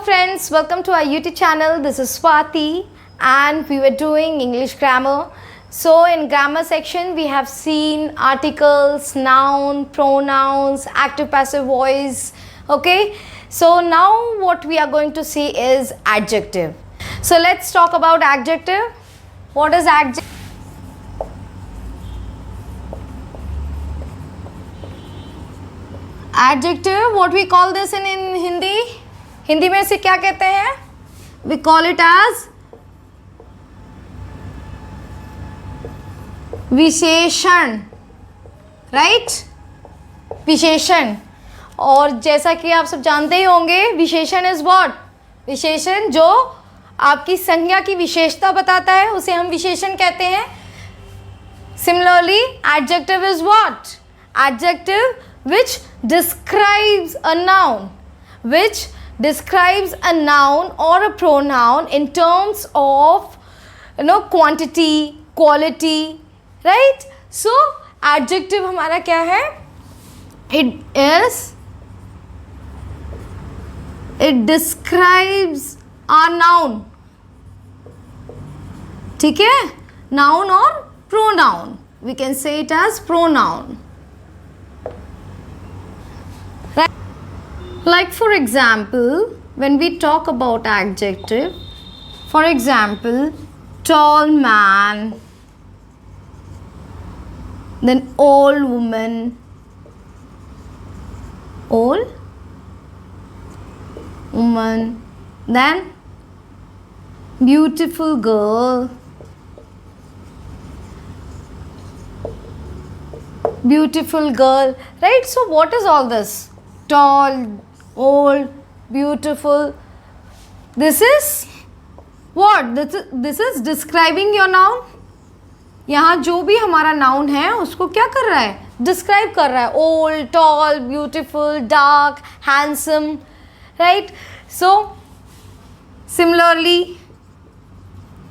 friends, welcome to our YouTube channel. This is Swati and we were doing English grammar. So in grammar section we have seen articles, noun, pronouns, active passive voice. Okay, so now what we are going to see is adjective. So let's talk about adjective. What is adjective? Adjective, what we call this in Hindi? Hindi में इसे क्या कहते हैं? We call it as विशेषण, right? विशेषण. और जैसा कि आप सब जानते ही होंगे, विशेषण इज व्हाट? विशेषण जो आपकी संज्ञा की विशेषता बताता है उसे हम विशेषण कहते हैं. Similarly, adjective is what? Adjective which describes a noun, which describes a noun or a pronoun in terms of quantity, quality, right? So adjective हमारा क्या है? It describes a noun. ठीक है? Noun or pronoun. We can say it as pronoun. Like for example, when we talk about adjective, for example, tall man, then old woman, then beautiful girl, right? So what is all this? Tall, old, beautiful. This is what? This is describing your noun. यहाँ जो भी हमारा noun है उसको क्या कर रहा है? Describe कर रहा है. Old, tall, beautiful, dark, handsome, right? So similarly,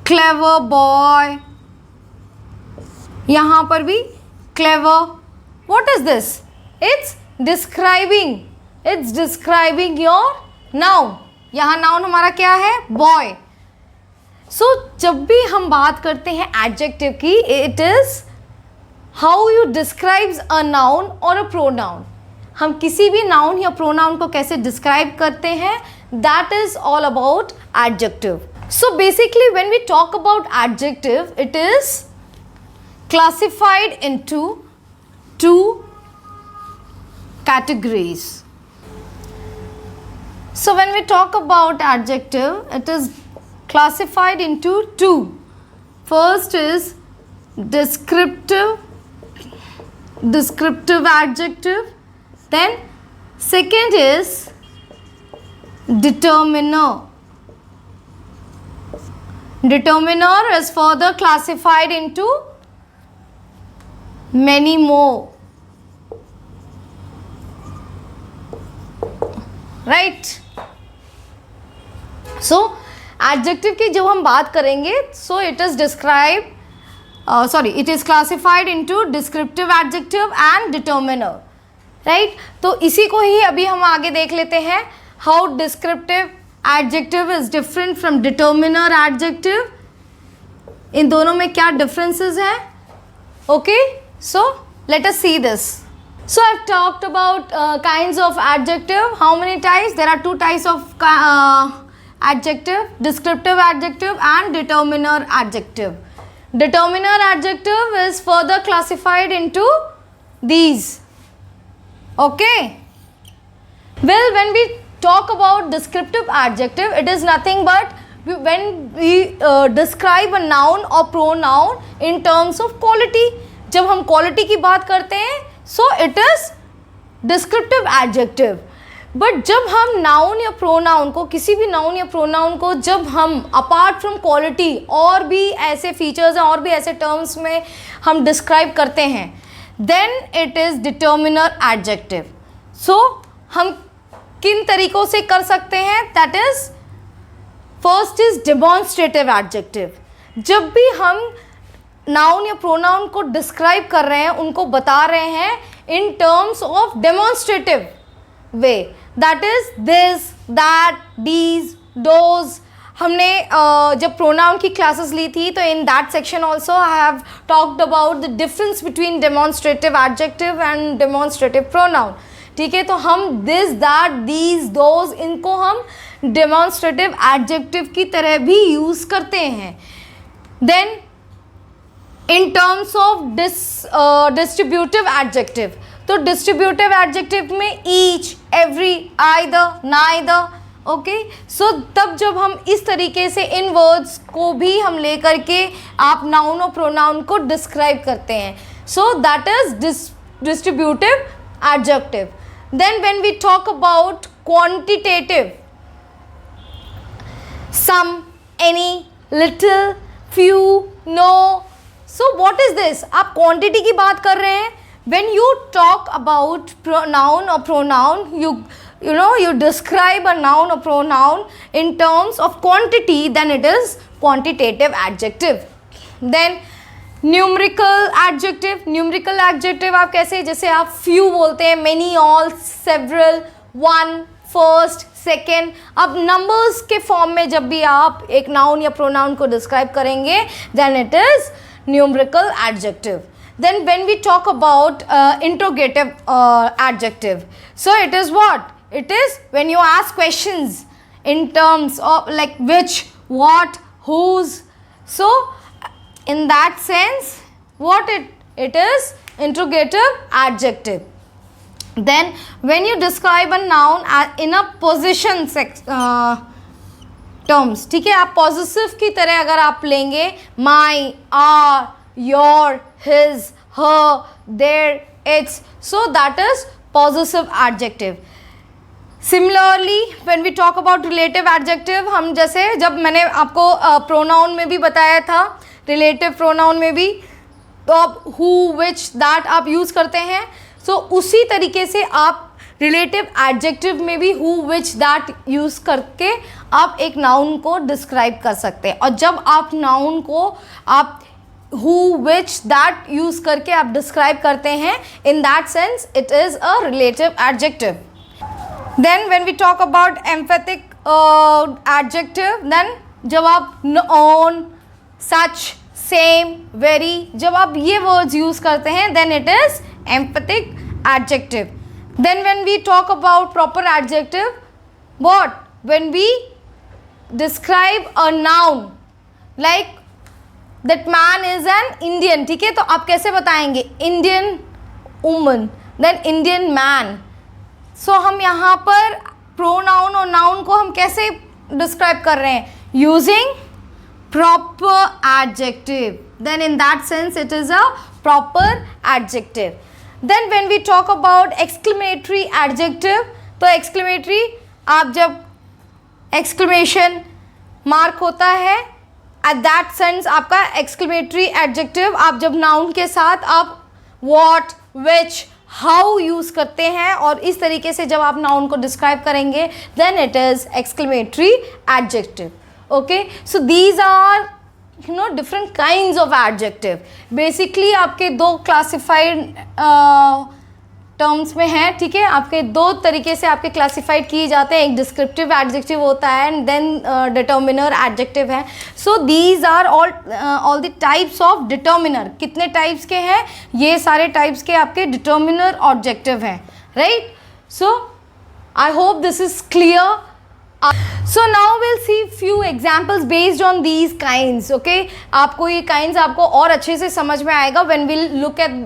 clever boy. यहाँ पर भी clever. What is this? It's describing your noun. यहाँ noun हमारा क्या है? boy. So जब भी हम बात करते हैं adjective की, it is how you describes a noun or a pronoun. हम किसी भी noun या pronoun को कैसे describe करते हैं, that is all about adjective. So basically when we talk about adjective, it is classified into two categories. So when we talk about adjective, it is classified into two. First is descriptive adjective. Then second is determiner. Determiner is further classified into many more. Right? So adjective की जब हम बात करेंगे, so it is it is classified into descriptive adjective and determiner, right? तो इसी को ही अभी हम आगे देख लेते हैं. How descriptive adjective is different from determiner adjective. इन दोनों में क्या differences हैं? Okay, so let us see this. So I've talked about kinds of adjective. How many types? There are two types of adjective, descriptive adjective and determiner adjective. Determiner adjective is further classified into these. Okay. Well, when we talk about descriptive adjective, it is nothing but when we describe a noun or pronoun in terms of quality. जब हम quality की बात करते हैं, so it is descriptive adjective. But जब हम noun या pronoun को, किसी भी नाउन या प्रोनाउन को जब हम अपार्ट फ्रॉम क्वालिटी और भी ऐसे फीचर्स हैं और भी ऐसे टर्म्स में हम डिस्क्राइब करते हैं, then it is determiner adjective. So हम किन तरीक़ों से कर सकते हैं? That is first is demonstrative adjective. जब भी हम नाउन या प्रोनाउन को डिस्क्राइब कर रहे हैं, उनको बता रहे हैं in terms of demonstrative way. That is this, that, these, those. हमने जब प्रोनाउन की क्लासेस ली थी तो in that section also I have talked about the difference between demonstrative adjective and demonstrative pronoun. ठीक है, तो हम दिस, दैट, दीज, दोज, इनको हम डेमोन्स्ट्रेटिव एडजेक्टिव की तरह भी यूज करते हैं। Then in terms of distributive adjective, तो डिस्ट्रीब्यूटिव एडजेक्टिव में each, every, either, neither, okay. So तब जब हम इस तरीके से इन वर्ड्स को भी हम लेकर के आप नाउन और प्रोनाउन को डिस्क्राइब करते हैं, so that is distributive adjective. Then when we talk about quantitative, some, any, little, few, no, so what is this? आप क्वांटिटी की बात कर रहे हैं। When you talk about noun or pronoun, you describe a noun or pronoun in terms of quantity, then it is quantitative adjective. Then numerical adjective, numerical adjective आप कैसे, जैसे आप few बोलते हैं, many, all, several, one, first, second। अब numbers के form में जब भी आप एक noun या pronoun को describe करेंगे, then it is numerical adjective. Then when we talk about interrogative adjective, so it is what? It is when you ask questions in terms of like which, what, whose. So in that sense, what it is? Interrogative adjective. Then when you describe a noun in a possession terms, ठीक है, आप possessive की तरह अगर आप लेंगे my, our, your, his, her, their, its, so that is possessive adjective. Similarly when we talk about relative adjective, हम जैसे जब मैंने आपको प्रोनाउन में भी बताया था, रिलेटिव प्रोनाउन में भी, तो आप who, which, that आप यूज़ करते हैं। सो उसी तरीके से आप रिलेटिव एडजेक्टिव में भी who, which, that यूज़ करके आप एक नाउन को डिस्क्राइब कर सकते हैं। और जब आप नाउन को आप who, which, that यूज़ करके आप डिस्क्राइब करते हैं, in that sense it is a relative adjective. Then when we talk about emphatic adjective, then जब आप on, such, same, very, जब आप ये words यूज़ करते हैं, then it is emphatic adjective. Then when we talk about proper adjective, what? When we describe a noun like that man is an Indian, ठीक है, तो आप कैसे बताएंगे? Indian woman, then Indian man. So हम यहाँ पर प्रोनाउन और नाउन को हम कैसे डिस्क्राइब कर रहे हैं? Using proper adjective. Then in that sense it is a proper adjective. Then when we talk about exclamatory adjective, तो exclamatory आप जब exclamation मार्क होता है, एट दैट सेंस आपका एक्सक्लेमेटरी एडजेक्टिव आप जब नाउन के साथ आप व्हाट, विच, हाउ यूज़ करते हैं और इस तरीके से जब आप नाउन को डिस्क्राइब करेंगे, then it is exclamatory adjective. Okay, so these are different kinds of adjective. Basically आपके दो क्लासिफाइड टर्म्स में है, ठीक है, आपके दो तरीके से आपके क्लासिफाइड किए जाते हैं। एक डिस्क्रिप्टिव एडजेक्टिव होता है एंड देन डिटर्मिनर एडजेक्टिव है। So these are all the types of determiner. कितने टाइप्स के हैं? ये सारे टाइप्स के आपके डिटर्मिनर ऑब्जेक्टिव हैं, right? So I hope this is clear. So now we'll see few examples based on these kinds. Okay, आपको ये kinds आपको और अच्छे से समझ में आएगा when we'll look at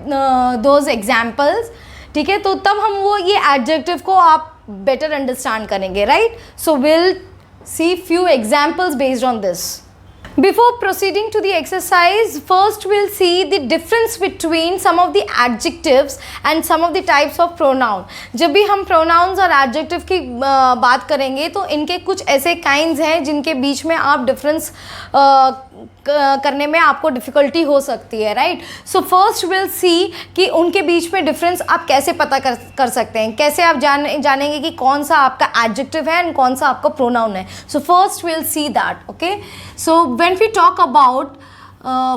those examples. ठीक है, तो तब हम वो ये adjective को आप better understand करेंगे, right? So we'll see few examples based on this. Before proceeding to the exercise, first we'll see the difference between some of the adjectives and some of the types of pronoun. जब भी हम pronouns और adjective की बात करेंगे तो इनके कुछ ऐसे kinds हैं जिनके बीच में आप difference करने में आपको डिफ़िकल्टी हो सकती है, राइट? सो फर्स्ट विल सी कि उनके बीच में डिफरेंस आप कैसे पता कर सकते हैं, कैसे आप जानेंगे कि कौन सा आपका एडजेक्टिव है एंड कौन सा आपका प्रोनाउन है. So first will see that. Okay, so when we talk about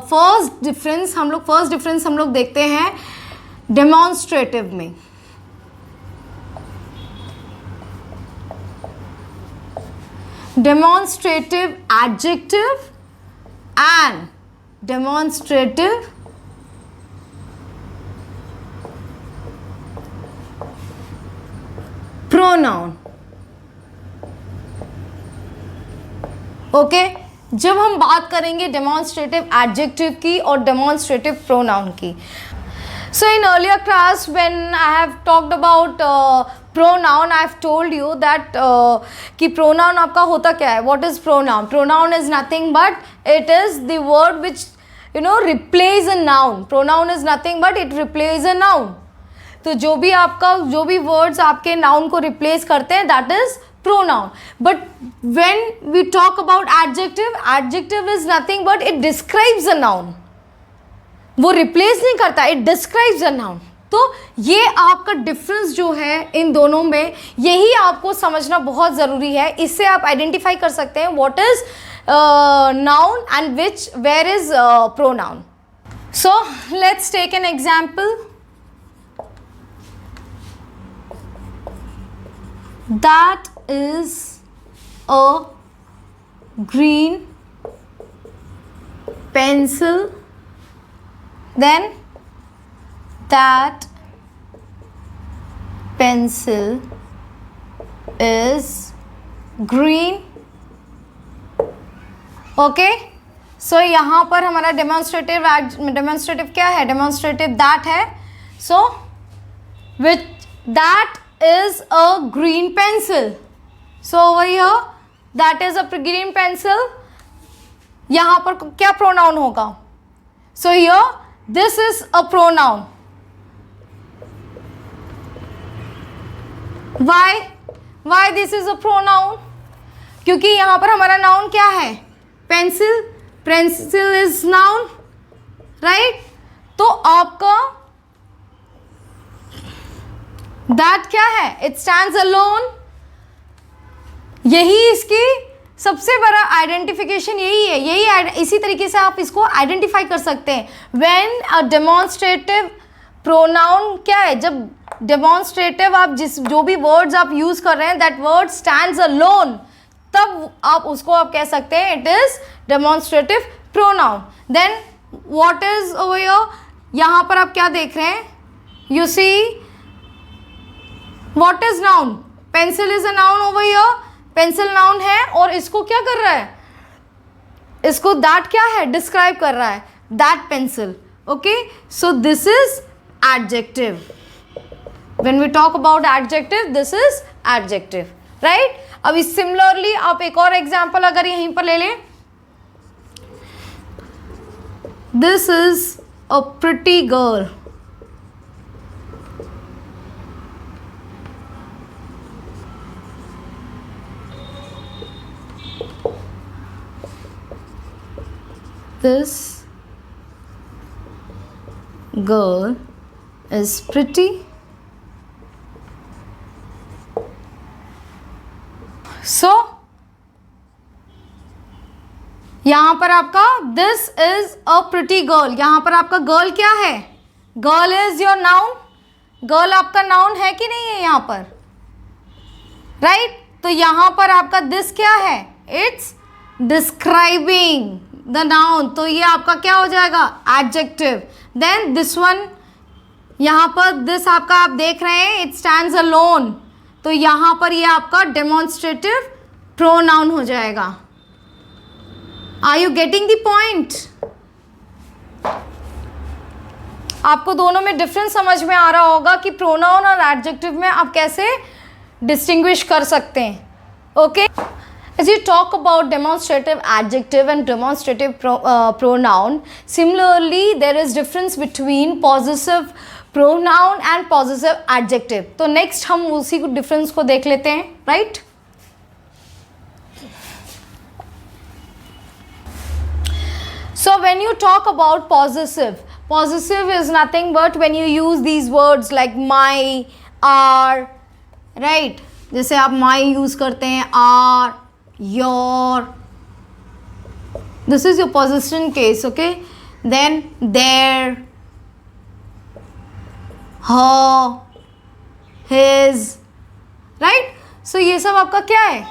first difference हम लोग देखते हैं डेमोन्स्ट्रेटिव में. demonstrative adjective and demonstrative pronoun. Okay जब हम बात करेंगे डेमोन्स्ट्रेटिव एडजेक्टिव की और डेमोन्स्ट्रेटिव प्रोनाउन की. So in earlier class when I have talked about pronoun, I have told you that कि pronoun आपका होता क्या है. What is pronoun? Pronoun is nothing but it is the word which replace a noun. Pronoun is nothing but it replace a noun. तो जो भी words आपके noun को replace करते हैं that is pronoun. But when we talk about adjective, adjective is nothing but it describes a noun. वो replace नहीं करता, इट डिस्क्राइब्स अ नाउन. तो ये आपका डिफरेंस जो है इन दोनों में, यही आपको समझना बहुत ज़रूरी है. इससे आप आइडेंटिफाई कर सकते हैं what is noun and where is pronoun. So let's take an example. That is a green pencil. Then that pencil is green. Okay, so यहाँ पर हमारा डेमोन्स्ट्रेटिव क्या है? डेमोन्स्ट्रेटिव दैट है. So which that is a green pencil. So over here that is a green pencil. यहाँ पर क्या pronoun होगा? So here this is a pronoun. Why this is a pronoun? क्योंकि यहाँ पर हमारा नाउन क्या है? Pencil. Pencil is noun, right. तो आपका दैट क्या है? It stands alone. यही इसकी सबसे बड़ा आइडेंटिफिकेशन यही है. इसी तरीके से आप इसको आइडेंटिफाई कर सकते हैं. व्हेन अ डेमोन्स्ट्रेटिव प्रोनाउन क्या है? जब डेमोन्स्ट्रेटिव आप जो भी वर्ड्स आप यूज कर रहे हैं दैट वर्ड स्टैंड्स अलोन, तब आप उसको आप कह सकते हैं it is demonstrative pronoun. Then what is over here? यहाँ पर आप क्या देख रहे हैं? You see what is noun? Pencil is a noun over here. Pencil noun है और इसको क्या कर रहा है? इसको दैट क्या है? डिस्क्राइब कर रहा है. That pencil. Okay, so this is adjective. When we talk about adjective, this is adjective, right. अभी सिमिलरली आप एक और एग्जांपल अगर यहीं पर ले लें. This is a pretty girl. This girl is pretty. So यहाँ पर आपका this is a pretty girl. यहाँ पर आपका girl क्या है? Girl is your noun. Girl आपका नाउन है कि नहीं है यहाँ पर? राइट. तो यहाँ पर आपका this क्या है? It's describing the noun. तो ये आपका क्या हो जाएगा? एडजेक्टिव. देन दिस वन, यहाँ पर दिस आपका आप देख रहे हैं इट स्टैंड्स अलोन. तो यहाँ पर ये आपका डेमोन्स्ट्रेटिव प्रोनाउन हो जाएगा. Are you getting the point? आपको दोनों में डिफरेंस समझ में आ रहा होगा कि प्रोनाउन और एडजेक्टिव में आप कैसे डिस्टिंग्विश कर सकते हैं. Okay, as you talk about demonstrative adjective and demonstrative pronoun, similarly there is difference between possessive pronoun and possessive adjective. तो next हम उसी को difference को देख लेते हैं, right? So when you talk about possessive is nothing but when you use these words like my, are, right? जैसे आप my use करते हैं, are, your, this is your possession case. Okay, then their, her, his, right? So ये सब आपका क्या है?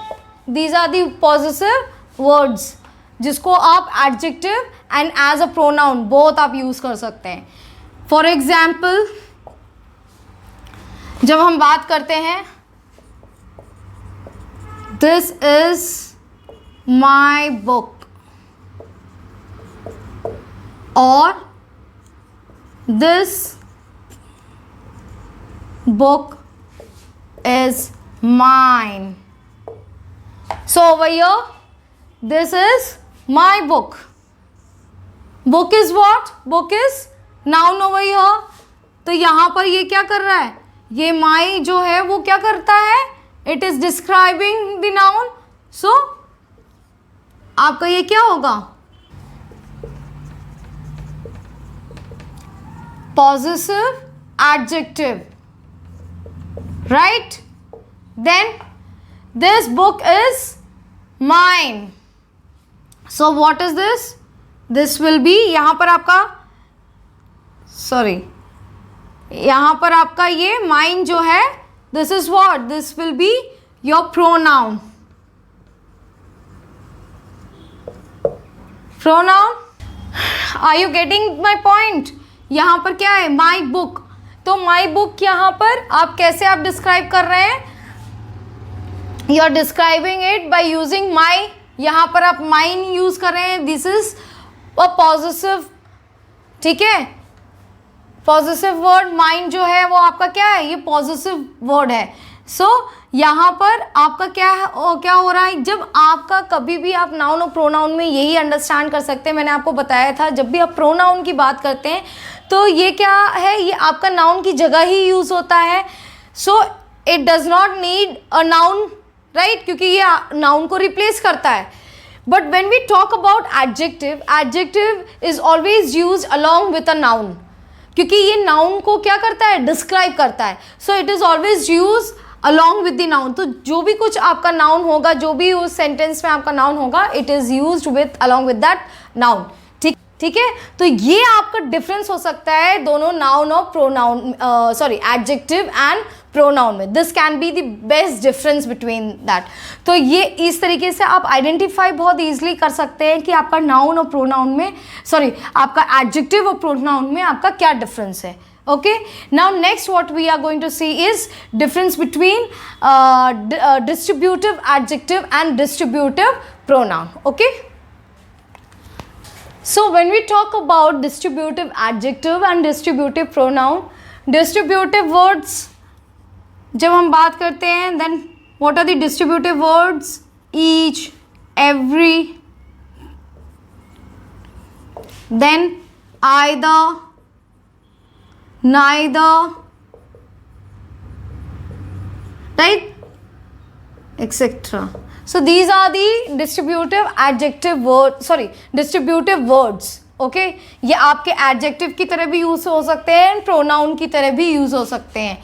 these are the possessive words जिसको आप adjective and as a pronoun both आप use कर सकते हैं. For example, जब हम बात करते हैं this is my book और this book is mine. So over here, this is my book. Book is what? Book is noun over here. तो यहाँ पर ये क्या कर रहा है? ये my जो है वो क्या करता है? It is describing the noun. So आपका ये क्या होगा? Possessive adjective, right? Then this book is mine. So what is this? This will be, यहाँ पर आपका यहाँ पर आपका ये mine जो है, this is what? This will be your pronoun. Pronoun. Are you getting my point? यहाँ पर क्या है? My book. तो my book यहाँ पर आप कैसे आप डिस्क्राइब कर रहे हैं? You are describing it by using my. यहाँ पर आप mine यूज कर रहे हैं. This is a possessive. ठीक है, पॉजिटिव वर्ड माइंड जो है वो आपका क्या है? ये पॉजिटिव वर्ड है. सो यहाँ पर आपका क्या हो रहा है? जब आपका कभी भी आप नाउन और प्रोनाउन में यही अंडरस्टैंड कर सकते हैं. मैंने आपको बताया था जब भी आप प्रोनाउन की बात करते हैं तो ये क्या है? ये आपका नाउन की जगह ही यूज़ होता है. So it does not need a noun, right? क्योंकि ये नाउन को रिप्लेस करता है. But when we talk about adjective, adjective is always used along with a noun, क्योंकि ये नाउन को क्या करता है? डिस्क्राइब करता है. So it is always use along with the noun. तो जो भी कुछ आपका नाउन होगा, जो भी उस सेंटेंस में आपका नाउन होगा, it is used with along with that noun. ठीक है. तो ये आपका डिफरेंस हो सकता है दोनों नाउन और प्रोनाउन, एडजेक्टिव एंड प्रोनाउन में. This can be the best difference between that. तो ये इस तरीके से आप आइडेंटिफाई बहुत ईजिली कर सकते हैं कि आपका नाउन और प्रोनाउन में, आपका एडजेक्टिव और प्रोनाउन में आपका क्या डिफरेंस है. Okay, now next what we are going to see is difference between distributive adjective and distributive pronoun. Okay, so when we talk about distributive adjective and distributive pronoun, distributive words जब हम बात करते हैं, then what are the distributive words? Each, every, then either, neither, right, etc. So these are the distributive adjective words, distributive words. Okay, ये आपके adjective की तरह भी यूज हो सकते हैं, pronoun की तरह भी यूज हो सकते हैं,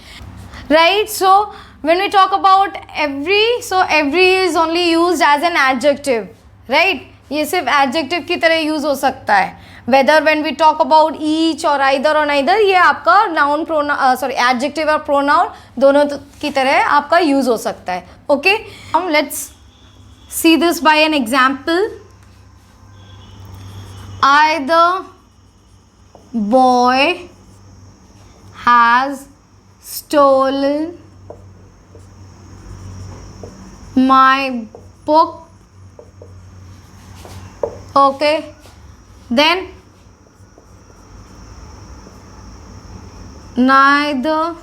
right? So when we talk about every, so every is only used as an adjective, right? ये सिर्फ adjective की तरह यूज हो सकता है. Whether when we talk about each or either or neither, ये आपका noun pronoun, adjective और pronoun दोनों की तरह आपका यूज हो सकता है. Okay, now let's see this by an example. Either boy has stolen my book. Okay, then neither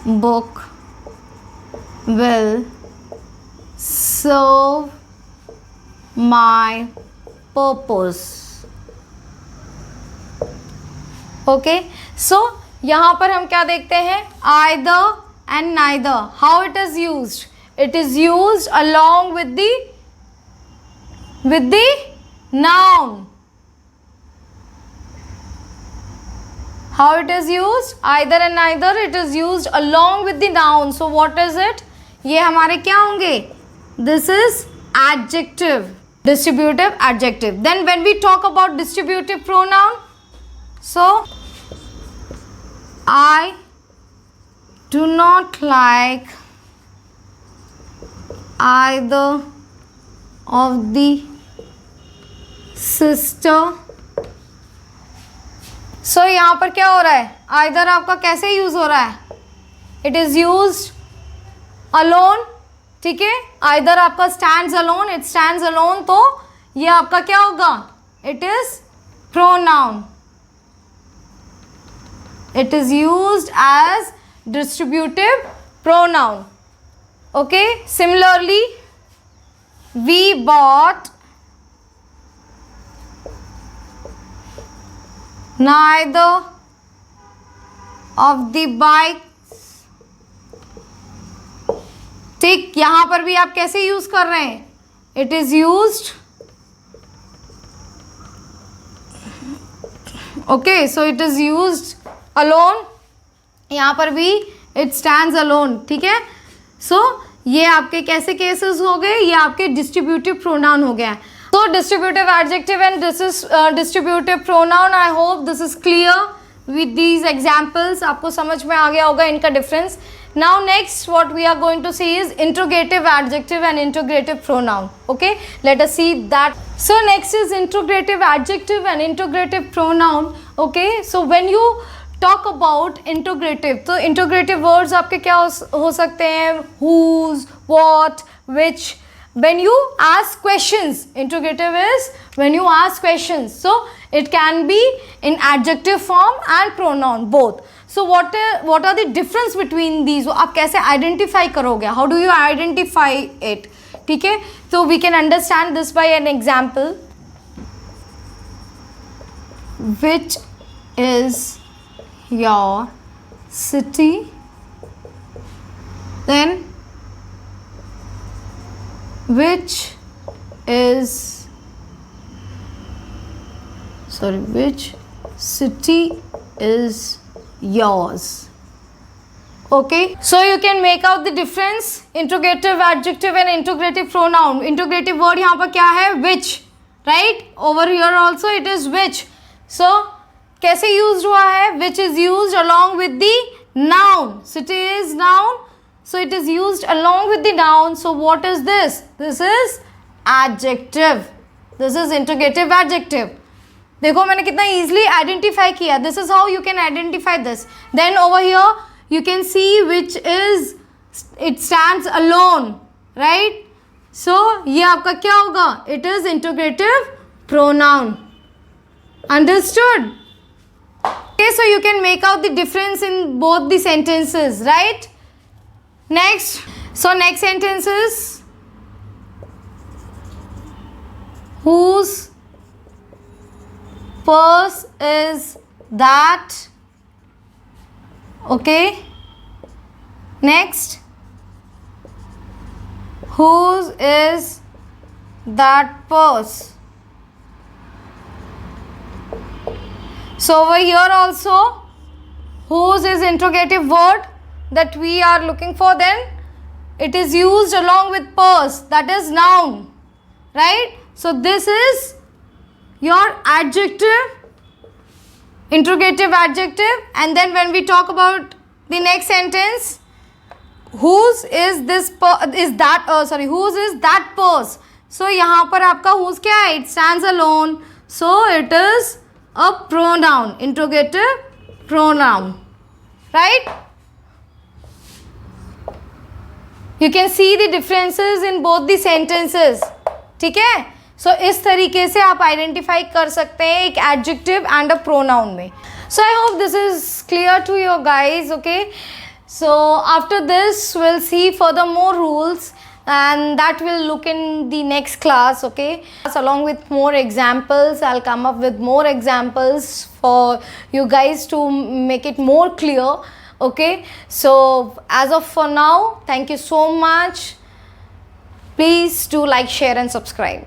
book will serve my purpose. Okay, so यहाँ पर हम क्या देखते हैं? Either and neither. How it is used? It is used along with the noun. How it is used? Either and neither. It is used along with the noun. So what is it? ये हमारे क्या होंगे? This is adjective, distributive adjective. Then when we talk about distributive pronoun, so I do not like either of the sister. सो यहाँ पर क्या हो रहा है, either आपका कैसे यूज हो रहा है, इट इज यूज्ड अलोन, ठीक है. either आपका stands alone, it stands alone, तो ये आपका क्या होगा, it is pronoun. It is used as distributive pronoun. Okay, similarly, we bought neither of the bikes. ठीक, यहां पर भी आप कैसे यूज कर रहे हैं, it is used, okay, so it is used alone, यहां पर भी इट स्टैंड्स अलोन, ठीक है. सो ये आपके कैसे केसेस हो गए, ये आपके डिस्ट्रीब्यूटिव प्रोनाउन हो गया. तो distributive adjective and this is distributive pronoun. I hope this is clear with these examples. आपको समझ में आ गया होगा इनका difference. Now next what we are going to see is interrogative adjective and interrogative pronoun. Okay, let us see that. So next is interrogative adjective and interrogative pronoun. Okay, so when you talk about interrogative, तो interrogative words आपके क्या हो सकते हैं, whose, what, which. When you ask questions, interrogative is when you ask questions, so it can be in adjective form and pronoun both. So what are the difference between these? वो आप कैसे identify करोगे, how do you identify it, ठीक है. So we can understand this by an example. Which is your city? Then which city is yours? Okay, so you can make out the difference, interrogative adjective and interrogative pronoun. Interrogative word यहाँ पर क्या है, which, right? Over here also it is which. So कैसे used हुआ है, which is used along with the noun. City is noun, so it is used along with the noun. So what is this? This is adjective. This is interrogative adjective. देखो मैंने कितना easily identify किया. This is how you can identify this. Then over here you can see which is, it stands alone, right? So ये आपका क्या होगा, it is interrogative pronoun. Understood? Okay, so you can make out the difference in both the sentences, right? Next, so next sentence is whose purse is that? Okay. Next, whose is that purse? So over here also, whose is interrogative word that we are looking for, then it is used along with purse, that is noun, right? So this is your adjective, interrogative adjective. And then when we talk about the next sentence, whose is this whose is that purse? So यहाँ पर आपका whose क्या है, it stands alone, so it is a pronoun, interrogative pronoun, right? You can see the differences in both the sentences, ठीक है. So इस तरीके से आप आइडेंटिफाई कर सकते हैं एक एडजेक्टिव एंड अ प्रोनाउन में. So I hope this is clear to you guys, okay? So after this we'll see further more rules and that will look in the next class, okay? Along with more examples, I'll come up with more examples for you guys to make it more clear, okay? So as of for now, thank you so much. Please do like, share and subscribe.